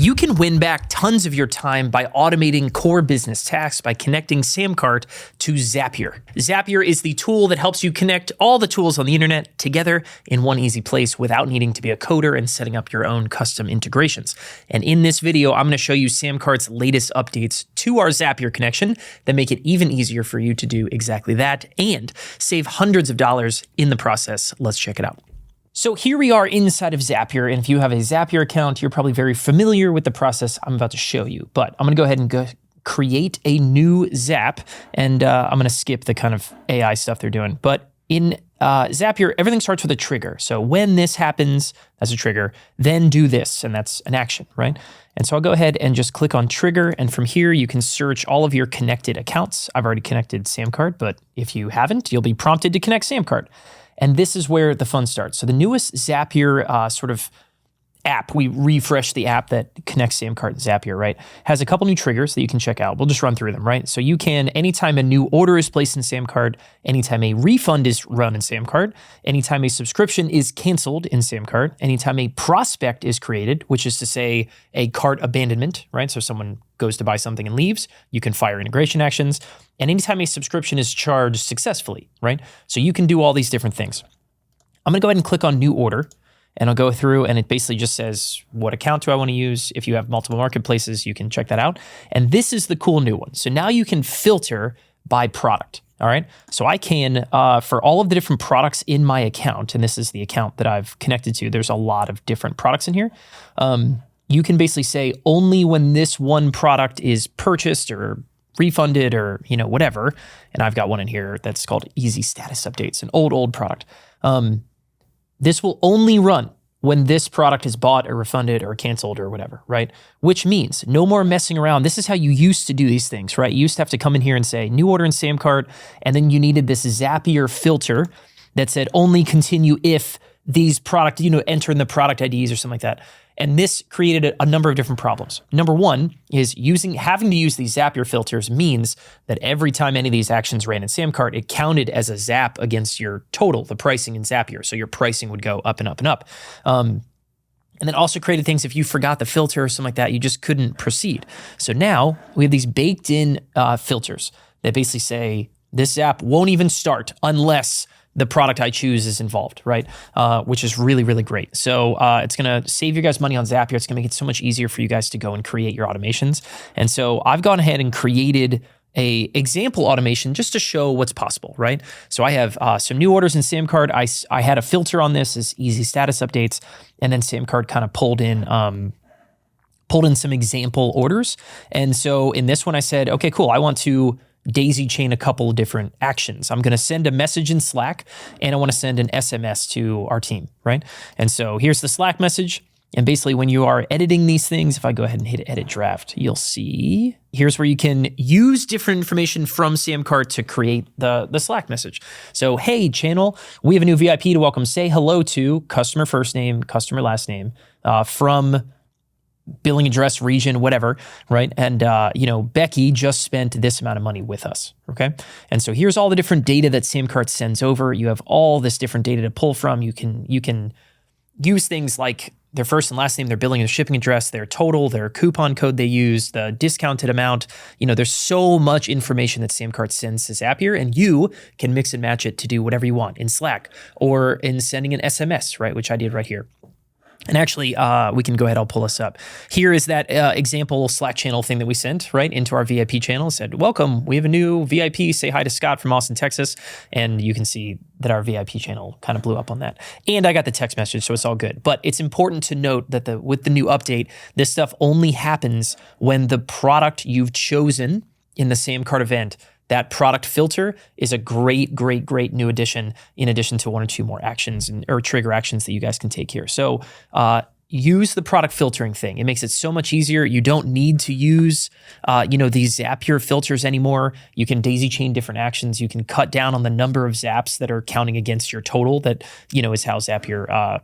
You can win back tons of your time by automating core business tasks by connecting SamCart to Zapier. Zapier is the tool that helps you connect all the tools on the internet together in one easy place without needing to be a coder and setting up your own custom integrations. And in this video, I'm going to show you SamCart's latest updates to our Zapier connection that make it even easier for you to do exactly that and save hundreds of dollars in the process. Let's check it out. So here we are inside of Zapier, and if you have a Zapier account, you're probably very familiar with the process I'm about to show you. But I'm gonna go ahead and create a new Zap, and I'm gonna skip the kind of AI stuff they're doing. But in Zapier, everything starts with a trigger. So when this happens, that's a trigger, then do this, and that's an action, right? And so I'll go ahead and just click on trigger, and from here you can search all of your connected accounts. I've already connected SamCart, but if you haven't, you'll be prompted to connect SamCart. And this is where the fun starts. So the newest Zapier sort of app, we refreshed the app that connects SamCart and Zapier, right? Has a couple new triggers that you can check out. We'll just run through them, right? So you can, anytime a new order is placed in SamCart, anytime a refund is run in SamCart, anytime a subscription is canceled in SamCart, anytime a prospect is created, which is to say a cart abandonment, right? So someone goes to buy something and leaves, you can fire integration actions. And anytime a subscription is charged successfully, right? So you can do all these different things. I'm gonna go ahead and click on new order, and I'll go through, and it basically just says, what account do I wanna use? If you have multiple marketplaces, you can check that out. And this is the cool new one. So now you can filter by product, all right? So I can, for all of the different products in my account, and this is the account that I've connected to, there's a lot of different products in here. You can basically say only when this one product is purchased or refunded or, whatever. And I've got one in here that's called Easy Status Updates, an old product. This will only run when this product is bought or refunded or canceled or whatever, right? Which means no more messing around. This is how you used to do these things, right? You used to have to come in here and say new order in SamCart, and then you needed this Zapier filter that said only continue if these product, enter in the product IDs or something like that. And this created a number of different problems. Number one is having to use these Zapier filters means that every time any of these actions ran in SamCart, it counted as a zap against your total, the pricing in Zapier. So your pricing would go up and up and up. And then also created things, if you forgot the filter or something like that, you just couldn't proceed. So now we have these baked in filters that basically say this Zap won't even start unless the product I choose is involved, right? Which is really, really great. So it's gonna save you guys money on Zapier. It's gonna make it so much easier for you guys to go and create your automations. And so I've gone ahead and created a example automation just to show what's possible, right? So I have some new orders in SamCart. I had a filter on this as easy status updates, and then SamCart kind of pulled in some example orders. And so in this one, I said, okay, cool. I want to daisy chain a couple of different actions. I'm going to send a message in Slack, and I want to send an SMS to our team, right? And so here's the Slack message. And basically when you are editing these things, if I go ahead and hit edit draft, you'll see here's where you can use different information from SamCart to create the Slack message. So, hey channel, we have a new VIP to welcome. Say hello to customer first name, customer last name, from billing address, region, whatever, right? And, Becky just spent this amount of money with us, okay? And so here's all the different data that SamCart sends over. You have all this different data to pull from. You can use things like their first and last name, their billing and shipping address, their total, their coupon code they use, the discounted amount. There's so much information that SamCart sends to Zapier, and you can mix and match it to do whatever you want in Slack or in sending an SMS, right? Which I did right here. And actually, we can go ahead, I'll pull this up. Here is that example Slack channel thing that we sent, right, into our VIP channel. It said, welcome, we have a new VIP, say hi to Scott from Austin, Texas. And you can see that our VIP channel kind of blew up on that. And I got the text message, so it's all good. But it's important to note that with the new update, this stuff only happens when the product you've chosen in the SamCart event, that product filter is a great new addition, in addition to one or two more actions or trigger actions that you guys can take here. So use the product filtering thing. It makes it so much easier. You don't need to use, these Zapier filters anymore. You can daisy chain different actions. You can cut down on the number of zaps that are counting against your total. That, is how Zapier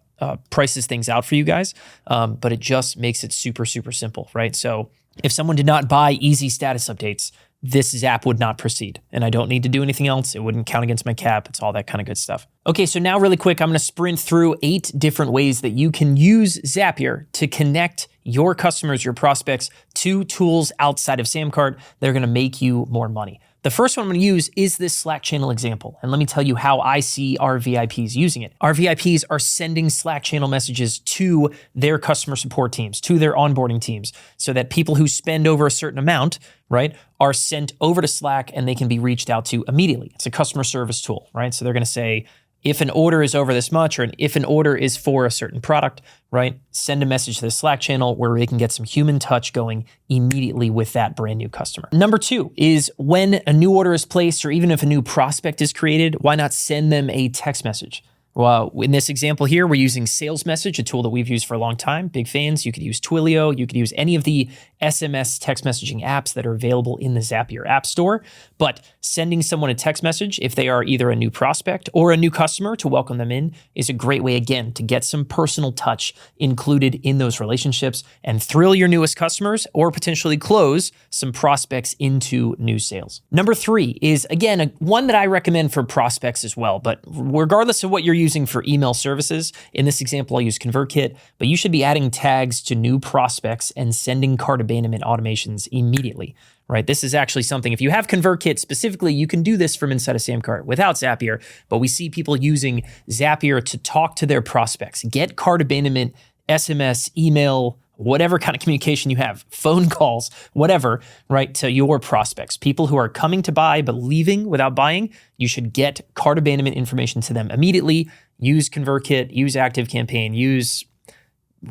prices things out for you guys. But it just makes it super simple, right? So if someone did not buy easy status updates, this app would not proceed. And I don't need to do anything else. It wouldn't count against my cap. It's all that kind of good stuff. Okay, so now really quick, I'm going to sprint through 8 different ways that you can use Zapier to connect your customers, your prospects, to tools outside of SamCart that are going to make you more money. The first one I'm going to use is this Slack channel example. And let me tell you how I see our VIPs using it. Our VIPs are sending Slack channel messages to their customer support teams, to their onboarding teams, so that people who spend over a certain amount, right, are sent over to Slack and they can be reached out to immediately. It's a customer service tool, right? So they're going to say, if an order is over this much, or if an order is for a certain product, right, send a message to the Slack channel where we can get some human touch going immediately with that brand new customer. Number 2 is when a new order is placed, or even if a new prospect is created, why not send them a text message? Well, in this example here, we're using Sales Message, a tool that we've used for a long time. Big fans. You could use Twilio. You could use any of the SMS text messaging apps that are available in the Zapier App Store. But sending someone a text message, if they are either a new prospect or a new customer, to welcome them in, is a great way, again, to get some personal touch included in those relationships and thrill your newest customers, or potentially close some prospects into new sales. Number 3 is, again, one that I recommend for prospects as well. But regardless of what you're using for email services, in this example, I'll use ConvertKit, but you should be adding tags to new prospects and sending cart abandonment automations immediately, right? This is actually something, if you have ConvertKit specifically, you can do this from inside of SamCart without Zapier, but we see people using Zapier to talk to their prospects, get cart abandonment, SMS, email, whatever kind of communication you have, phone calls, whatever, right, to your prospects. People who are coming to buy but leaving without buying, you should get cart abandonment information to them immediately. Use ConvertKit, use ActiveCampaign, use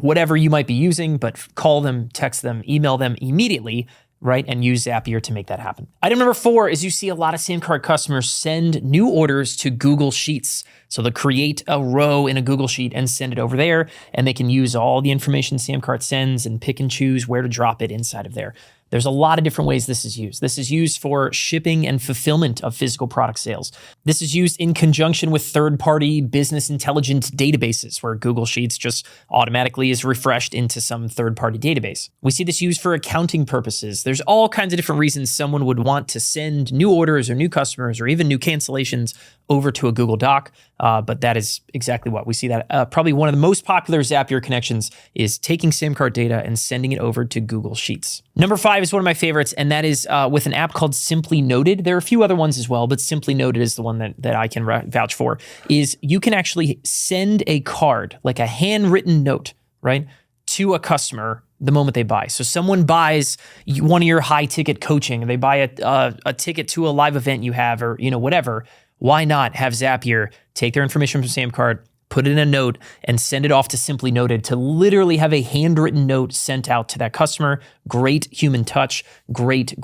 whatever you might be using, but call them, text them, email them immediately, right, and use Zapier to make that happen. Item number 4 is you see a lot of SamCart customers send new orders to Google Sheets. So they'll create a row in a Google Sheet and send it over there, and they can use all the information SamCart sends and pick and choose where to drop it inside of there. There's a lot of different ways this is used. This is used for shipping and fulfillment of physical product sales. This is used in conjunction with third-party business intelligence databases, where Google Sheets just automatically is refreshed into some third-party database. We see this used for accounting purposes. There's all kinds of different reasons someone would want to send new orders or new customers or even new cancellations over to a Google Doc, but that is exactly what we see. That probably one of the most popular Zapier connections is taking SamCart data and sending it over to Google Sheets. Number 5 is one of my favorites, and that is with an app called Simply Noted. There are a few other ones as well, but Simply Noted is the one that I can vouch for. Is you can actually send a card, like a handwritten note, right, to a customer the moment they buy. So someone buys one of your high ticket coaching, they buy a ticket to a live event you have, or whatever. Why not have Zapier take their information from SamCart, put it in a note, and send it off to Simply Noted to literally have a handwritten note sent out to that customer? Great human touch, great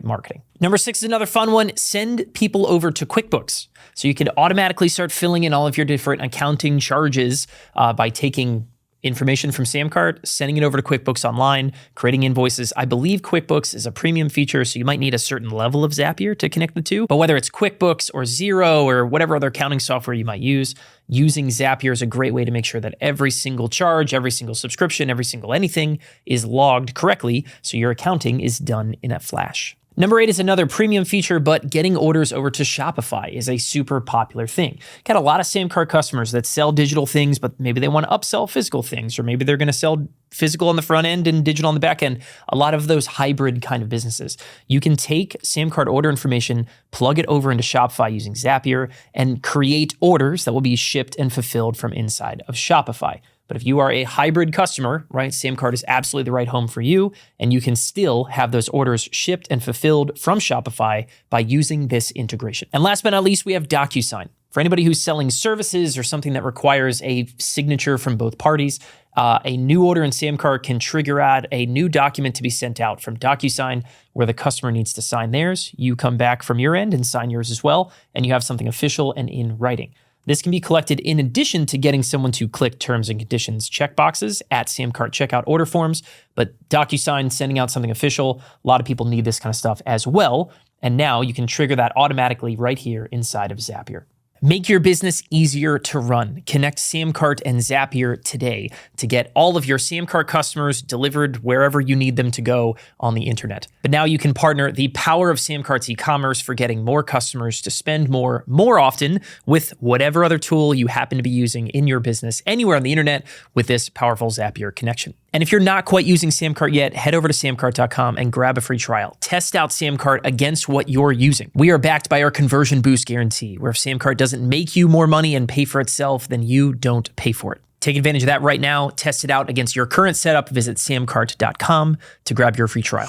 marketing. Number 6 is another fun one. Send people over to QuickBooks. So you can automatically start filling in all of your different accounting charges by taking information from SamCart, sending it over to QuickBooks Online, creating invoices. I believe QuickBooks is a premium feature, so you might need a certain level of Zapier to connect the two. But whether it's QuickBooks or Xero or whatever other accounting software you might use, using Zapier is a great way to make sure that every single charge, every single subscription, every single anything is logged correctly, so your accounting is done in a flash. Number 8 is another premium feature, but getting orders over to Shopify is a super popular thing. Got a lot of SamCart customers that sell digital things, but maybe they want to upsell physical things, or maybe they're going to sell physical on the front end and digital on the back end. A lot of those hybrid kind of businesses. You can take SamCart order information, plug it over into Shopify using Zapier, and create orders that will be shipped and fulfilled from inside of Shopify. But if you are a hybrid customer, right, SamCart is absolutely the right home for you, and you can still have those orders shipped and fulfilled from Shopify by using this integration. And last but not least, we have DocuSign. For anybody who's selling services or something that requires a signature from both parties, a new order in SamCart can trigger out a new document to be sent out from DocuSign where the customer needs to sign theirs. You come back from your end and sign yours as well, and you have something official and in writing. This can be collected in addition to getting someone to click terms and conditions checkboxes at SamCart checkout order forms. But DocuSign sending out something official, a lot of people need this kind of stuff as well. And now you can trigger that automatically right here inside of Zapier. Make your business easier to run. Connect SamCart and Zapier today to get all of your SamCart customers delivered wherever you need them to go on the internet. But now you can partner the power of SamCart's e-commerce for getting more customers to spend more often with whatever other tool you happen to be using in your business anywhere on the internet with this powerful Zapier connection. And if you're not quite using SamCart yet, head over to SamCart.com and grab a free trial. Test out SamCart against what you're using. We are backed by our conversion boost guarantee, where if SamCart doesn't make you more money and pay for itself, then you don't pay for it. Take advantage of that right now. Test it out against your current setup. Visit SamCart.com to grab your free trial.